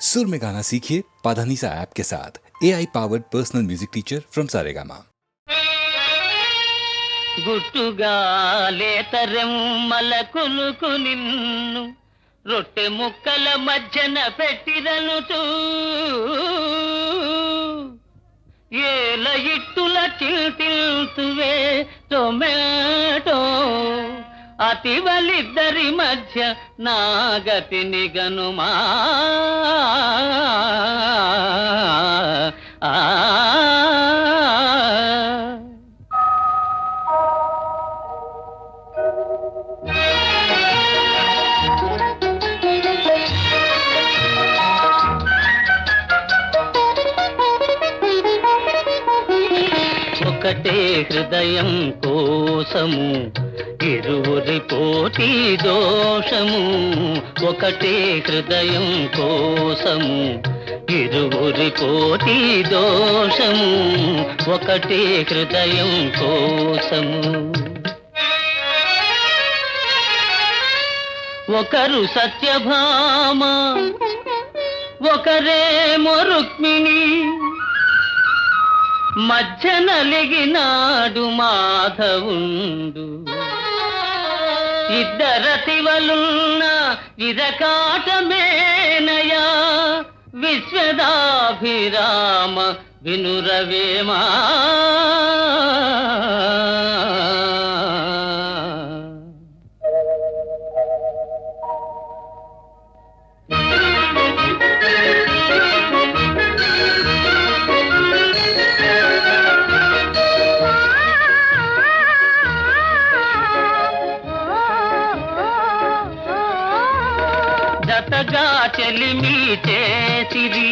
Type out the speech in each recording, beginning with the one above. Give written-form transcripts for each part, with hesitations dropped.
सुर में गाना सीखिए पाधानीसा ऐप के साथ AI powered personal music teacher from Saregama. గుట్టుగా లేతరెమ్మల కులుకు నిన్ను రొట్టె ముక్కల మధ్యన పెట్టిరనుచూ ఏల ఇట్టుల చిల్తిల్తువే టొమాటో అతివలిద్దరి మధ్య నాగతిని గనుమా ఒకటే హృదయం కోసము ఇరువురి పోటీ దోషము ఒకటే హృదయం కోసము ఇరువురి పోటీ దోషము ఒకటే హృదయం కోసము ఒకరు సత్యభామ ఒకరేమో రుక్మిణి మధ్య నలిగినాడు మాధవుండు ఇద్దరతివలున్న ఇరకాటమేనయా విశ్వదాభిరామ వినురవేమా జతగా చెలిమి చేసిరి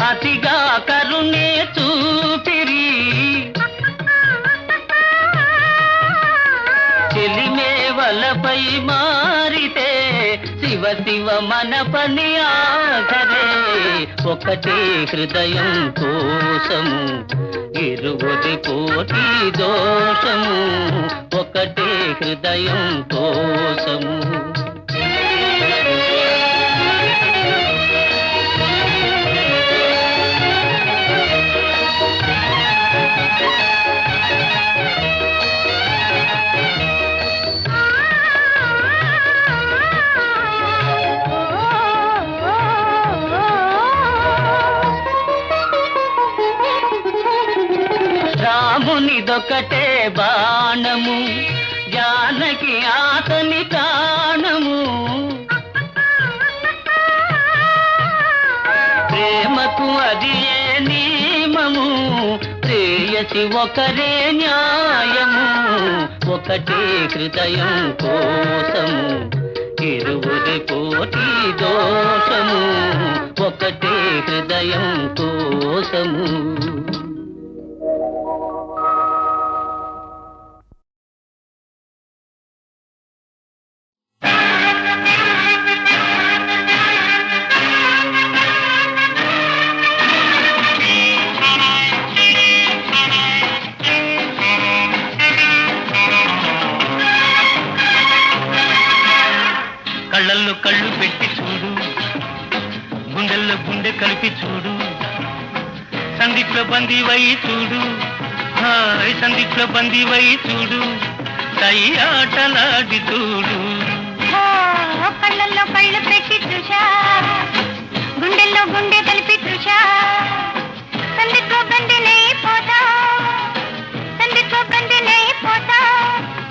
అతిగా కరుణే చూపిరి చెలిమే వలపై మారితే శివ శివ మన పని ఆఖరే ఒకటే హృదయం కోసము ఇరువురి పోటీ దోషము ఒకటే హృదయం కోసము రామునిదొకటే బాణము జానకి ఆతని ప్రాణము ప్రేమకు అది ఏ నియమము ప్రేయసి ఒకరే న్యాయము ఒకటే హృదయం కోసము ఇరువురి పోటీ దోషము ఒకటే హృదయం కోసము కళ్ళల్లో కళ్ళు పెట్టి చూడు గుండెల్లో గుండె కలిపి చూడు సందిట్లో బందీవై చూడు హాయ్ సందిట్లో బందీవై చూడు దై ఆటలాడి చూడు కళ్ళల్లో కళ్ళు పెట్టి చూశా గుండెల్లో గుండె కలిపి చూశా సందిట్లో బందీనై పోతా సందిట్లో బందీనై పోతా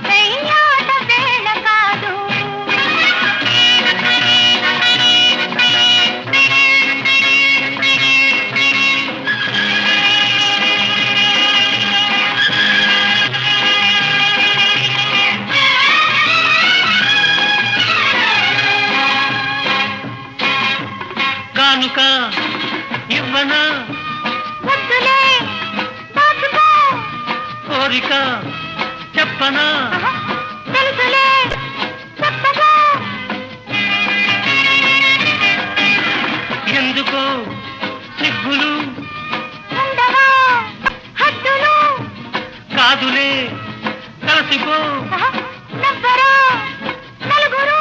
దయ్యాట వేళ కాదు కానుక ఇవ్వనా వద్దులే బాబుగా కోరిక చెప్పనా తెలుసులే చెప్పగా ఎందుకో సిగ్గులు ఉండవా హద్దులు కాదులే కలిసిపో నవ్వరా నలుగురు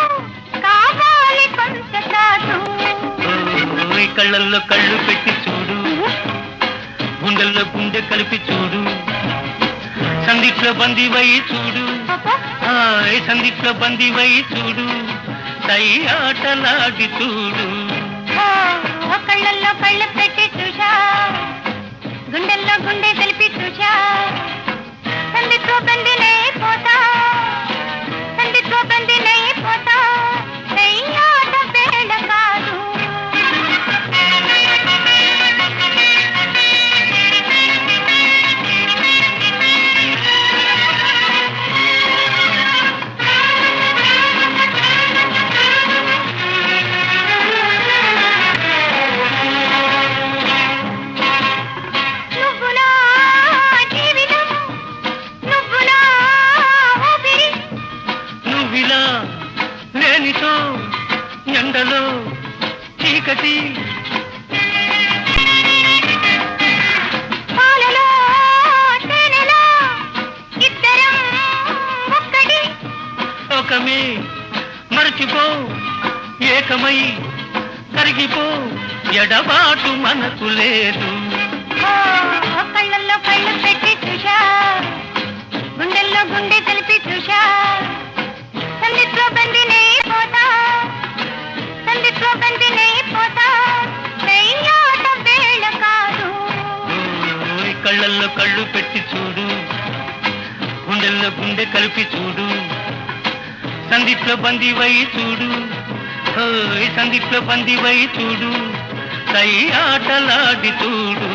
కావాలి కొంత చాటు కళ్ళల్లో కళ్ళు పెట్టి చూడు, గుండెల్లో గుండె కలిపి చూడు, సందిట్లో బందీవై చూడు, సందిట్లో బందీవై చూడు, సై ఆటలాడి చూడు. కళ్ళల్లో కళ్ళు పెట్టి చూశా, గుండెల్లో గుండె కలిపి చూశా, సందిట్లో బందీనై పోతా, సందిట్లో బందీనై పోతా, ఆట వేళ కాదు. ఎండలో చీకటి పాలలో తేనెలో ఇద్దరం ఒక్కటి, ఒకమే మరచిపో, ఏకమై కరిగిపో, ఎడబాటు మనకు లేదు. కళ్ళల్లో కళ్ళు పెట్టి చూశా, గుండెల్లో గుండె కలిపి చూశా, సందిట్లో బందీనై పోతా, సందిట్లో బందీనై పోతా, ఆట వేళ కాదు. కళ్ళల్లో కళ్ళు పెట్టి చూడు, గుండెల్లో గుండె కలిపి చూడు, సందిట్లో బందీవై చూడు, సందిట్లో బందీవై చూడు, సై ఆటలాడి చూడు.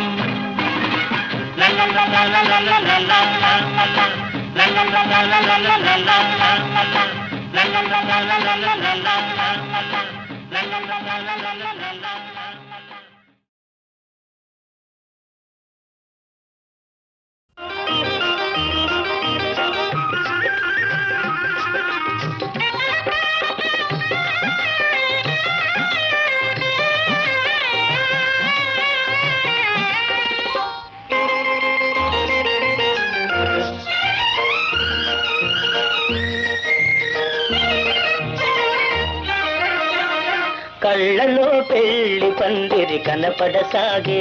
కళ్ళలో పెళ్లి పందిరి కనపడసాగే,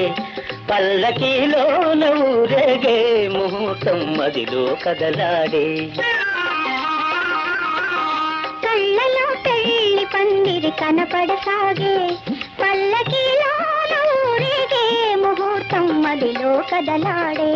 పల్లకీలోన ఊరేగే, ముహూర్తం మదిలో కదలాడే. కళ్ళలో పెళ్లి పందిరి కనపడసాగే, పల్లకీలోన ఊరేగే, ముహూర్తం మదిలో కదలాడే.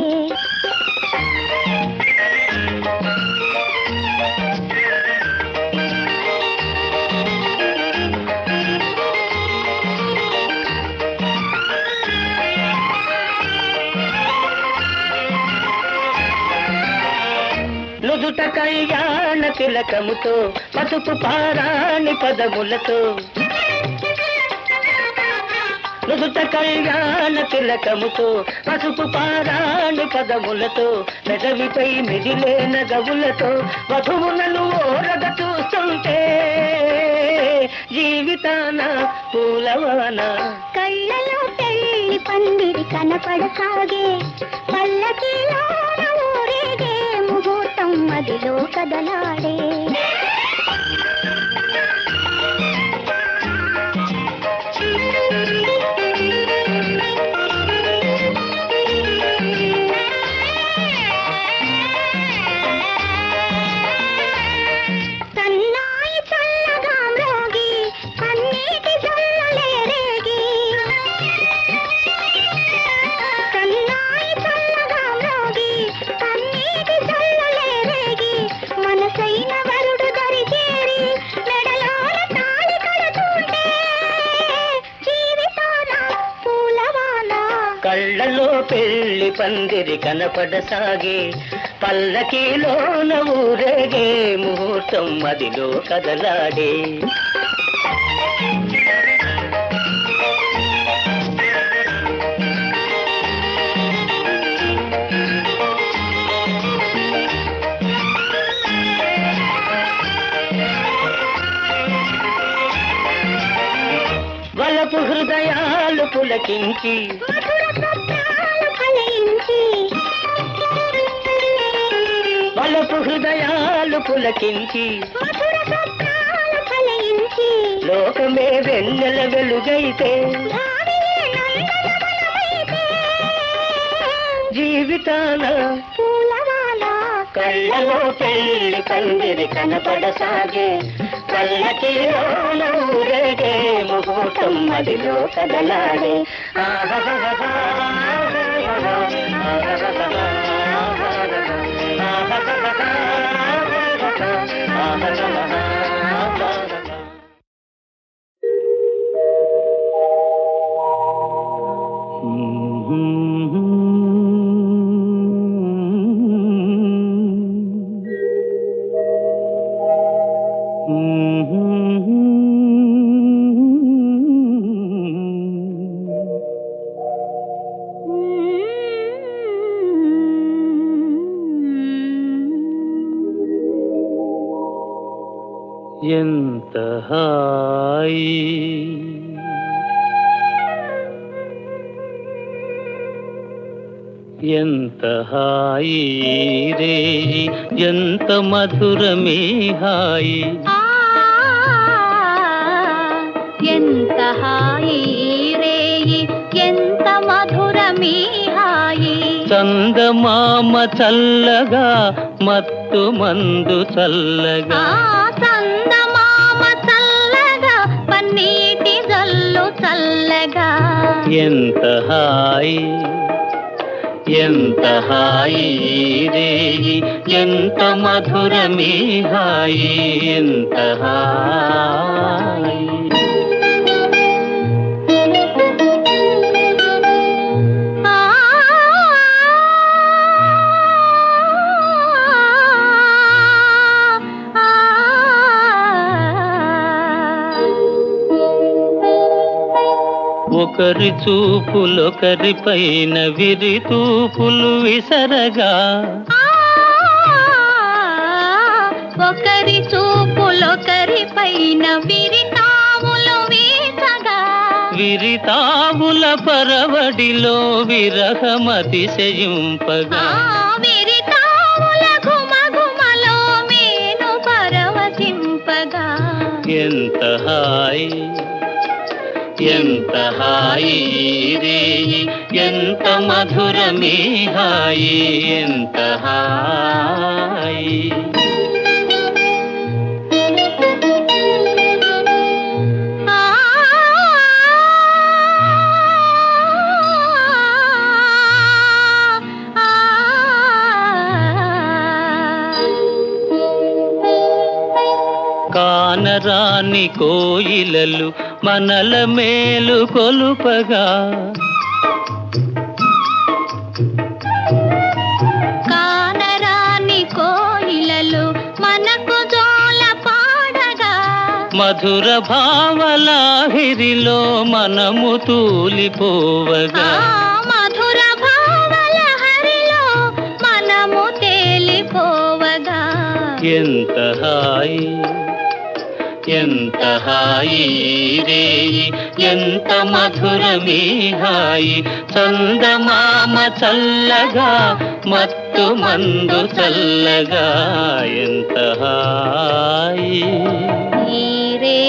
నుదుట కళ్యాణ తిలకముతో, పసుపు పారాణి పదములతో, నుదుట కళ్యాణ తిలకముతో, పసుపు పారాణి పదములతో, పెదవిపై మిదిలే నగవులతో, వధువులను ఓరగ చూస్తుంటే జీవితాన పూలవాన. కళ్ళలో పెళ్లి పందిరి కనపడసాగే, పల్లకీలోన ఊరేగే, ముహూర్తం మదిలో కదలాడే. సన్నాయి చల్లగా మ్రోగి, కన్నీటి జల్లులే రేగి, సన్నాయి చల్లగా మ్రోగి, కన్నీటి జల్లులే రేగి, మనసైన వరుడు దరి చేరి, మెడలోన తాళి కడుతుంటే జీవితాన పూలవాన. కళ్ళలో పెళ్లి పందిరి కనపడసాగే, పల్లకీలోన ఊరేగే, ముహూర్తం మదిలో కదలాడే. వలపు హృదయాలు పులకించి, మధుర స్వప్నాలు ఫలించి, వలపు హృదయాలు పులకించి, మధుర స్వప్నాలు ఫలించి, లోకమే వెన్నెల వెలుగైతే, భావి జీవితాన పూలవాన కళ్ళలో పెళ్లి పందిరి కనపడసాగే పల్లకిలోన ఊరేగే ముహూర్తం మదిలో కదలాడే ఎంత హాయి ఎంత హాయి రే ఎంత మధురమే హాయి ఎంత హాయి రేయి ఎంత మధురమీ హాయి చందమామ చల్లగా మత్తు మందు చల్లగా చందమామ చల్లగా పన్నీటి జల్లు చల్లగా ఎంత హాయి ఎంత హాయి రే ఎంత మధురమే హాయి ఎంత హాయి ఒకరి చూపులొకరి పైన విరి తూపులు విసరగా ఒకరి చూపులొకరి పైన విరితాములు వీచగా విరితావుల పరవడిలో విరహమతిశయింపగా విరితాముల ఘుమఘుమలో మేను పరవశింపగా ఎంత హాయి ఎంత హాయి రే ఎంత మధురమే హాయి ఎంత హాయి కానరాని కోయిలలు మనల మేలు కొలుపగా కానరాని కోయిలలు మనకు జోల పాడగా మధుర భావలాహిరిలో మనము తూలిపోవగా మధుర భావల హరిలో మనము తేలిపోవగా ఎంత హాయి ఎంత హాయి రే ఎంత మధురమే హాయి చందమామ చల్లగా మత్తు మందు చల్లగా ఎంత హాయి రే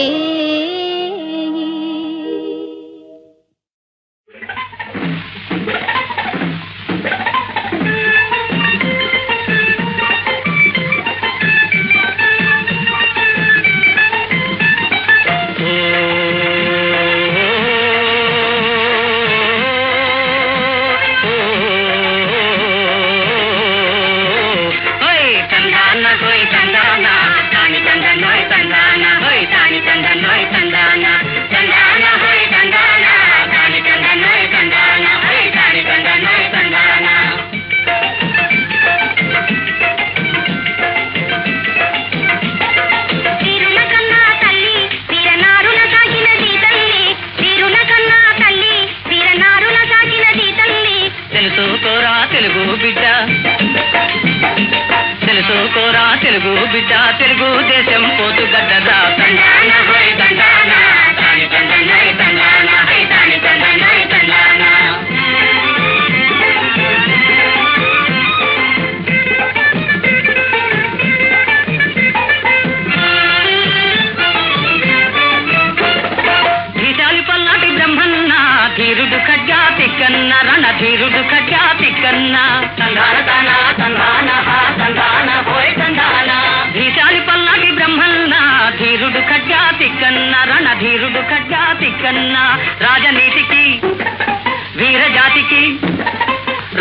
తెలుసుకోరా తెలుగు బిడ్డ తెలుగు దేశం పోతు గడ్డదా తండాన హోయ్ తండాన తాని తండనై తండాన హై తాని తండనై తండాన ధీశాలి పల్లాటి బ్రహ్మన్న ధీరుడు ఖడ్గాతి తిక్కన్న రణధీరుడు ఖడ్గాతి కన్న తందాన తాన తందాన తందాన హోయ్ తందాన ధీశాలి పల్లాకి బ్రహ్మన్న ధీరుడు ఖడ్గాతి కన్న రణధీరుడు ఖడ్గాతి కన్న రాజనీతికి వీరజాతికి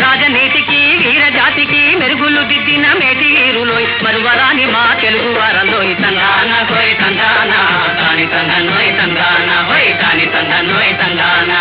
రాజనీతికి వీరజాతికి మెరుగులు దిద్దిన మేటి వీరులోయ్ మరువరాని మా తెలుగు వారలోయ్ తందాన హోయ్ తందాన తాని తందనోయ్ తందాన హోయ్ తాని తందనోయ్ తందాన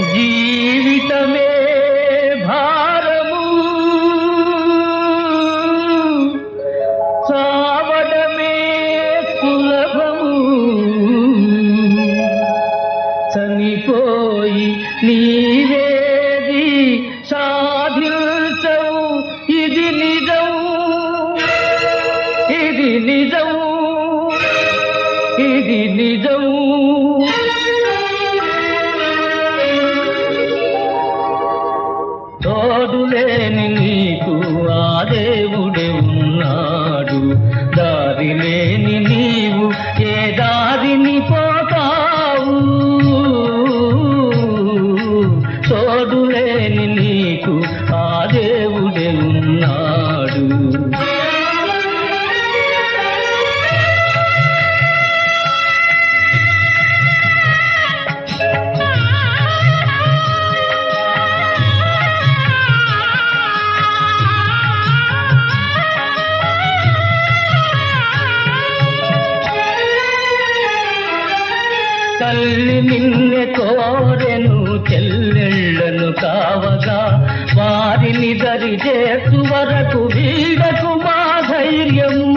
జీవితమే భారము సావడమే సులభము చనిపోయి నీవేది సాధించవు ఇది నిజం ఇది నిజం ఇది నిజం తోడులేని నీకు ఆ దేవుడే ఉన్నాడు దారి లేని నీవు ఏ దారిని పోతావు తోడులేని నీకు ఆ దేవుడే ఉన్నాడు తల్లి నిన్నె కోరెను చెల్లెళ్ళను కావగా వారిని దరి చేసు వరకు వీడకు మా ధైర్యము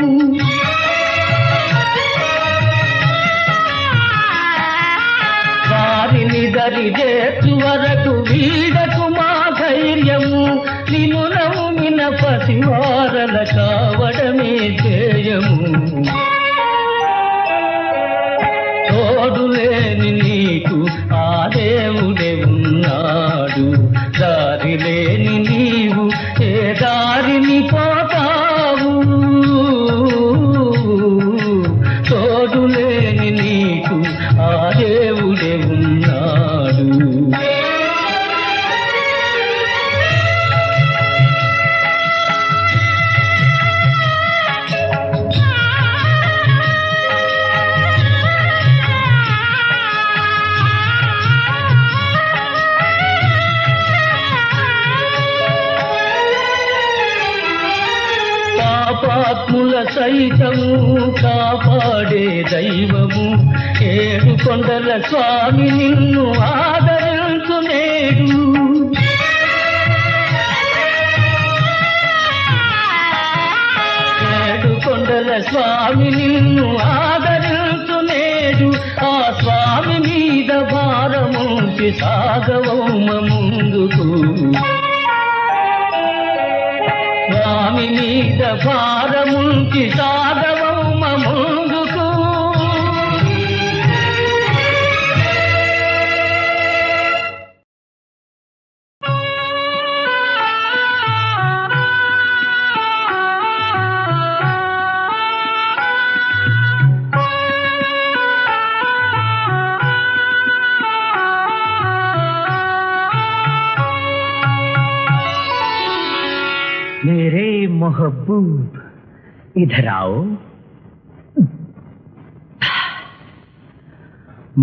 వారిని దరి చేసు వరకు వీడకు మా ధైర్యము నిన్ను నమ్మిన పసివారల కావడమే ధ్యేయము తోడులేని నీకు ఆ దేవుడే ఉన్నాడు దారి లేని నీవు ఏ దారిని పోతావు తోడులేని నీకు ఆ దేవుడే ఉన్నాడు పాపాత్ముల సైతము కాపాడే దైవము ఏడు కొండల స్వామి నిన్ను ఆదరించు నేడు ఏడు కొండల స్వామి నిన్ను ఆదరించు నేడు ఆ స్వామి మీద భారముంచి సాగవమ్మ ముందుకు స్వామి మీద భారముంచి సాగవమ్మ महबूब इधर आओ।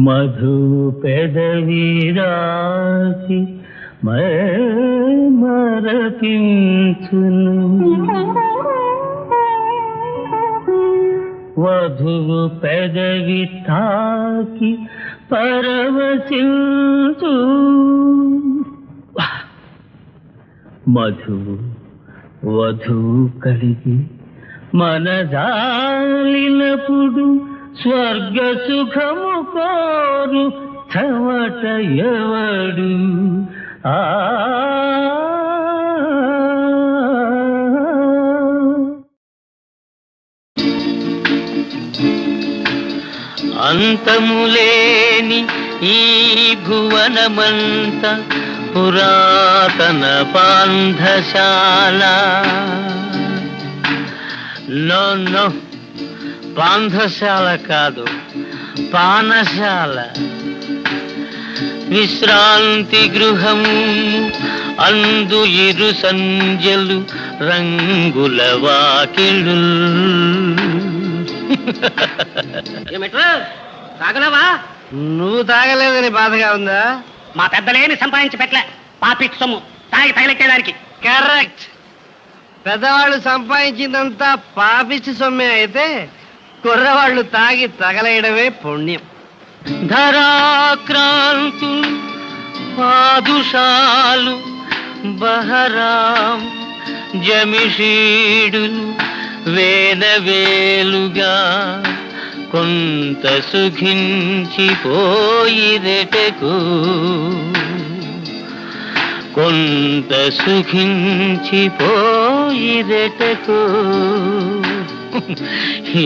मधु पेदवी राशि మరపించును వధువు పెదవి తాకి పరవశించు మధువు వధువు కలిగి మనజాలినప్పుడు స్వర్గ సుఖము కోరు చెమట ఎవడు అంతములేని ఈ భువనమంత పురాతన పాంధశాల. నో నో, పాంధశాల కాదు, పానశాల. విశ్రాంతి గృహము అందు ఇరు సంజలు రంగుల వాకిళ్ళు. తాగలేవా? నువ్వు తాగలేదని బాధగా ఉందా? మా పెద్దలేమి సంపాదించి పెట్టలే, పాపిట్ సొమ్ము తాగి తగిలెట్టేదానికి. కరెక్ట్. పెద్దవాళ్ళు సంపాదించిందంతా పాపిచ్చి సొమ్మే అయితే కుర్రవాళ్ళు తాగి తగలేయడమే పుణ్యం. ధరాక్రాంతు పాదుషాలు బహరాం జమిషీడులు వేలవేలుగా కొంత సుఖించిపోయిరెటకు, కొంత సుఖించిపోయిరెటకు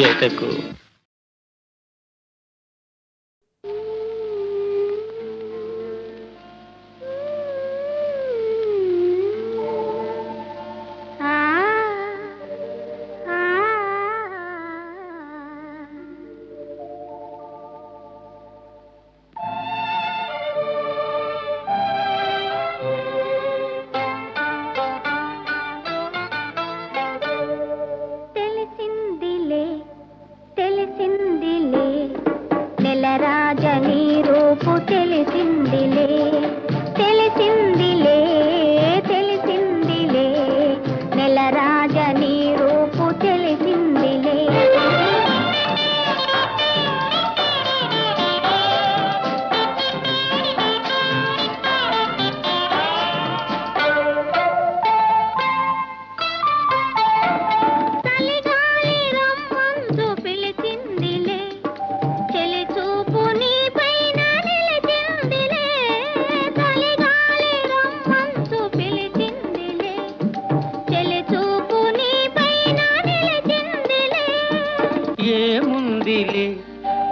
ఎటకు.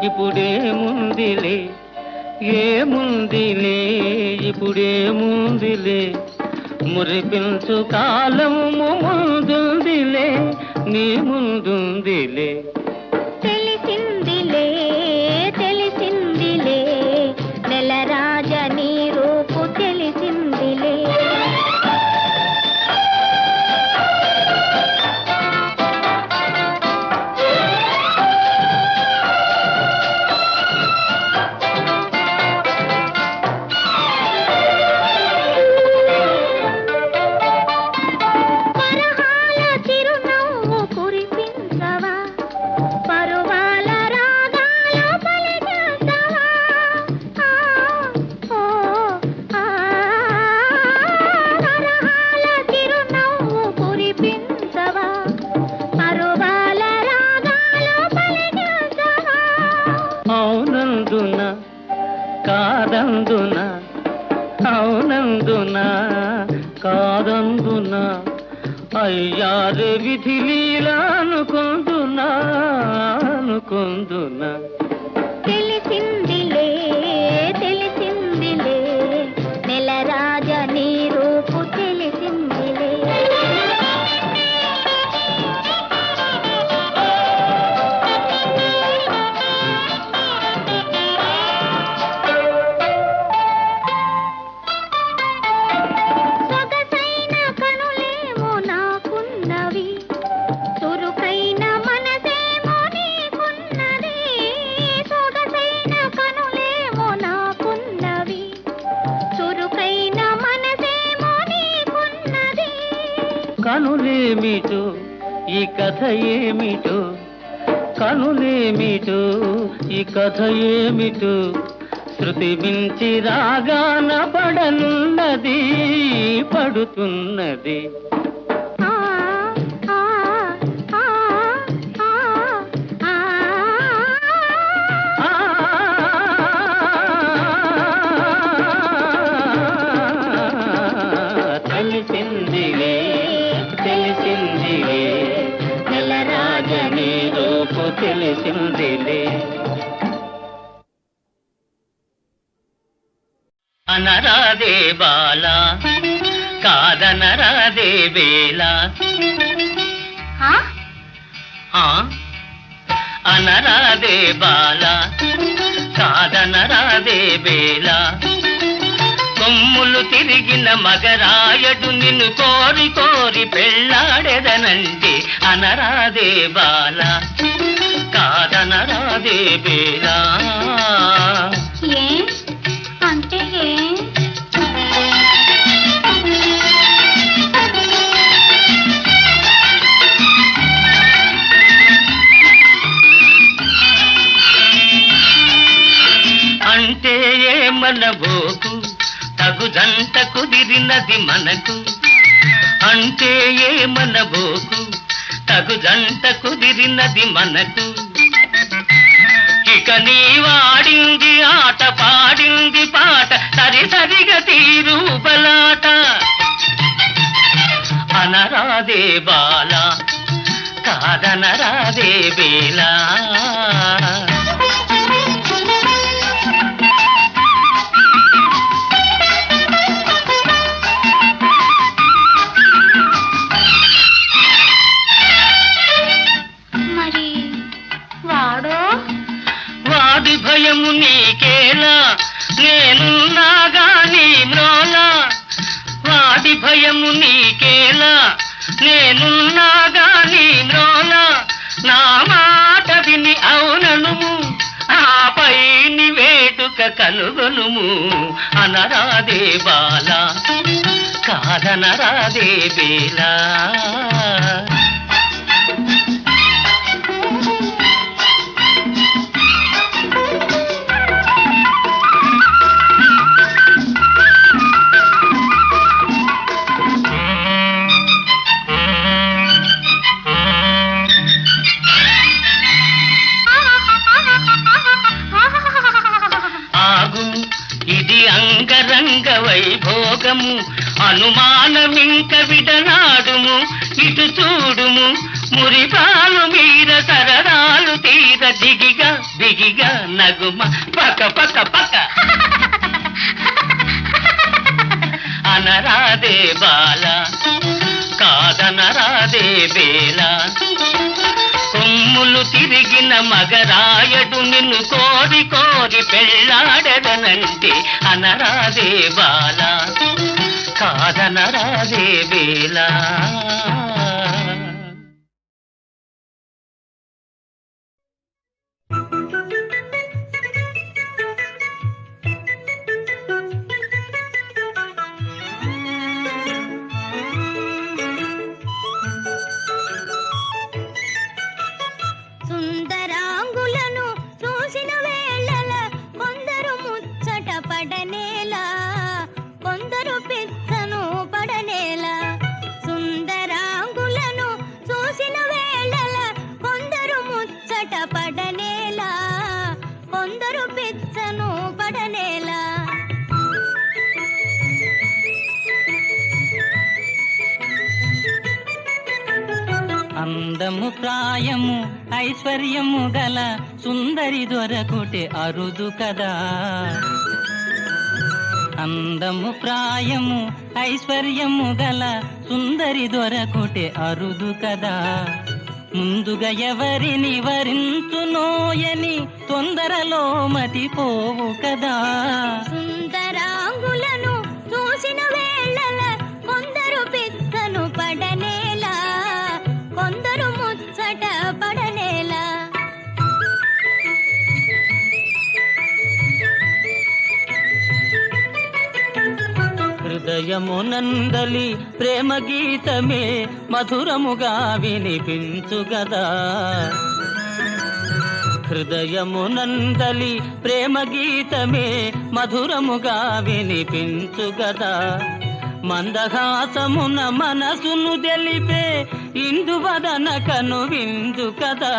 ఇప్పుడేముందిలే, ఏముందిలే, ఇప్పుడేముందిలే, మురిపించు కాలము ముందుందిలే, నీ ముందుందిలే. తెలిసిందిలే తెలిసిందిలే నెలరాజ నీ రూపు తెలిసిందిలే. అవునందున కాదందున, అవునందున కాదందున, అయ్యారే విధి లీలా అనుకుందునా, అనుకుందునా. తెలిసిందిలే తెలిసిందిలే నెలరాజ నీ రూపు తెలిసిందిలే. సొగసైన కనులేమో నాకున్నవి, ఏమిటో ఈ కథ ఏమిటో, కనులేమిటో ఈ కథ ఏమిటో, శృతి మించి రాగాన పడనున్నది పడుతున్నది. ఆ ఆ ఆ ఆ ఆ తెలిసిందిలే తెలిసిందిలే నెలరాజని రూపు తెలిసిందిలే. అనరాదే బాల కాదనరాదే వేళ, అనరాదే బాల కాదనరాదే వేళ, కొమ్ములు తిరిగిన మగరాయడు నిన్ను కోరి కోరి పెళ్ళాడెదనండి. అనరాదే బాల కాదనరాదే వేళ. ఏ అంటే ఏ? అంటే ఏమనబోకు తగు జంట కుదిరినది మనకు, అంటే ఏమనబోకు తగు జంట కుదిరినది మనకు. ఇక నీ వాడింది ఆట పాడింది పాట సరి సరిగా తీరు బలాట. అనరాదే బాల కాదనరాదే వేళ. మరి వాడో? వాడి భయము నీకేలా నేనున్నాగా నీ మ్రోలా, వాడి భయము నీకేలా నేనున్నాగా నీ మ్రోలా. నా మాట విని అవుననుము ఆపై నీ వేడుక కనుగొనుము. అనరాదే బాల కాదనరాదే వేళ. ఆగుము ఇది అంగరంగ వైభోగము, అనుమానమింక విడనాడుము. ఇటు చూడుము మురిపాలు మీర సరదాలు తీర దిగిగా బిగిగా నగుమ పక పక పక. అనరాదే బాల కాదనరాదే వేళ, కొమ్ములు తిరిగిన మగరాయడు నిన్ను కోరి కోరి పెళ్ళాడెదనంటే. అనరాదే బాల కాదనరాదే వేళ. సుందరాంగులను చూసిన వేళల కొందరు ముచ్చట పడనేలా, కొందరు పిచ్చను పడనేలా. సుందరాంగులను చూసిన వేళల కొందరు ముచ్చట పడనేలా, కొందరు పిచ్చను పడనేలా. అందము ప్రాయము ఐశ్వర్యము గల సుందరి దొరకుటే అరుదు కదా. అందము ప్రాయము ఐశ్వర్యము గల సుందరి దొరకుటే అరుదు కదా. ముందుగా ఎవరిని వరించునోయని తొందరలో మతిపోవు కదా. సుందరాంగులను చూసిన వేళల కొందరు పిచ్చను పడనేలా, కొందరు ముచ్చట పడనేలా. హృదయమునందలి ప్రేమ గీతమే మధురముగా వినిపించుగదా హృదయమునందలి ప్రేమ గీతమే మధురముగా వినిపించుగదా మందహాసమున మనసును తెలిపే ఇందువదన కను విందు కదా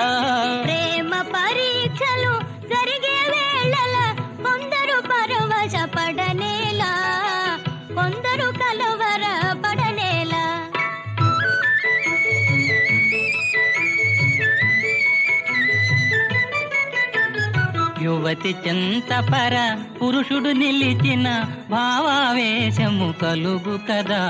ప్రేమ పరీక్షలు జరిగే వేళల కొందరు పరవశ పడనేలా కొందరు కలవర పడనేలా యువతి చెంతపర పురుషుడు నిలిచిన భావావేశము కలుగు కదా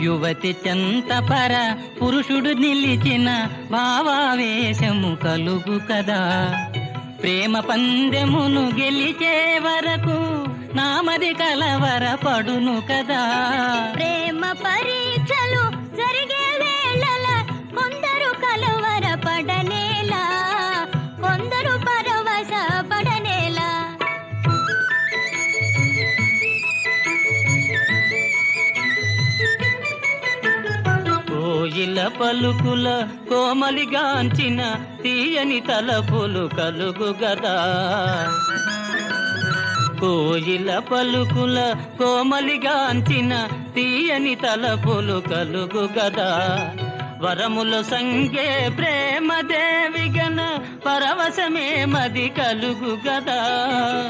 యువతి చెంతపర పురుషుడు నిలిచిన భావావేశము కలుగు కదా ప్రేమ పందెమును గెలిచే వరకు నామది కలవర పడును కదా ప్రేమ పరీక్షలు జరిగే వేళల కొందరు కలవర పడనేలా కొందరు పరవశ పడనేలా కోయిల పలుకుల కోమలిగాంచిన తీయని తలపులు కలుగు గదా కోయిల పలుకుల కోమలిగాంచిన తీయని తలపులు కలుగు గదా వరముల సంగే ప్రేమ దేవిగన పరవశమే మది కలుగు గదా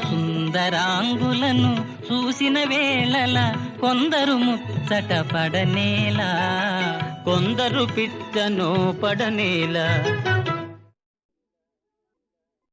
సుందరాంగులను చూసిన వేళల కొందరు ముచ్చట పడనేలా కొందరు పిచ్చను పడనేలా